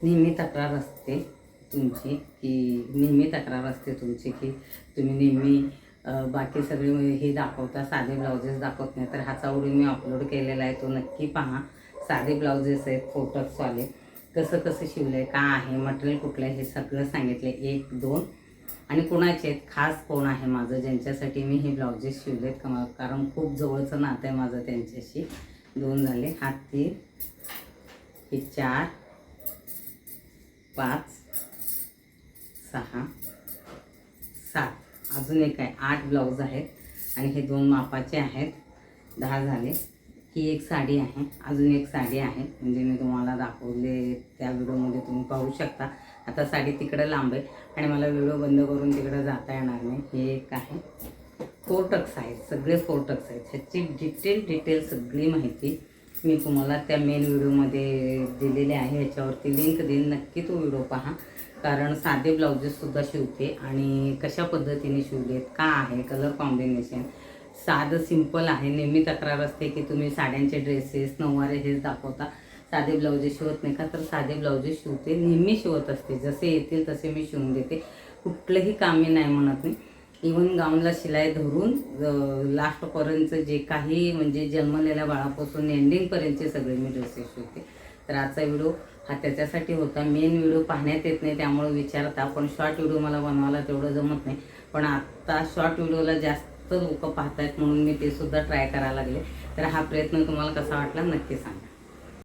नेहमी तक्रार असते तुमची की तुम्ही नेहमी बाकी सगळे हे दाखवता, साधे ब्लाउजेस दाखवत नाही. तर हाचा व्हिडिओ मी अपलोड केलेला आहे, तो नक्की पहा. साधे ब्लाउजेस आहेत फोटक्सवाले, कसं कसं शिवलं आहे, का आहे, मटेरियल कुठलं आहे, हे सगळं सांगितलं आहे. 1 2 आणि कोणाचे आहेत, खास कोण आहे माझं ज्यांच्यासाठी मी हे ब्लाउजेस शिवलेत, कारण खूप जवळचं नातं आहे माझं त्यांच्याशी. 2 झाले, हा 3, हे 4 5 6 7, अजून एक आहे, 8 ब्लाऊज आहेत आणि हे 2 मापाचे आहेत. 10 झाले. ही एक साडी आहे, अजून एक साडी आहे, म्हणजे मी तुम्हाला दाखवले त्या व्हिडिओमध्ये तुम्ही पाहू शकता. आता साडी तिकडं लांब आहे आणि मला व्हिडिओ बंद करून तिकडं जाता येणार नाही. हे एक आहे, 4 टक्स आहेत, सगळे 4 टक्स आहेत. ह्याची डिटेल सगळी माहिती मी तुम्हाला त्या मेन व्हिडिओमध्ये दिलेली आहे. ह्याच्यावरती लिंक देईन, नक्की तो व्हिडिओ पहा. कारण साधे ब्लाउजेससुद्धा शिवते आणि कशा पद्धतीने शिवलेत, का आहे, कलर कॉम्बिनेशन साधं सिंपल आहे. नेहमी तक्रार असते की तुम्ही साड्यांचे ड्रेसेस, नऊवारे हेच दाखवता, साधे ब्लाउजेस शिवत नाही का. तर साधे ब्लाउजेस शिवते, नेहमी शिवत असते. जसे येतील तसे मी शिवून देते, कुठलंही काम मी नाही म्हणत नाही. इवन गाऊनला शिलाई धरून लास्टपर्यंत जे काही म्हणजे जन्मलेल्या बाळापासून एंडिंगपर्यंतचे सगळे मी ड्रेसेस शिवते. तर आजचा व्हिडिओ हा त्याच्यासाठी होता. मेन व्हिडिओ पाहण्यात येत नाही त्यामुळे विचारता, पण शॉर्ट व्हिडिओ मला बनवायला तेवढं जमत नाही. पण आत्ता शॉर्ट व्हिडिओला जास्त लोक पाहत आहेत म्हणून मी ते सुद्धा ट्राय करायला लागले. तर हा प्रयत्न तुम्हाला कसा वाटला नक्की सांगा.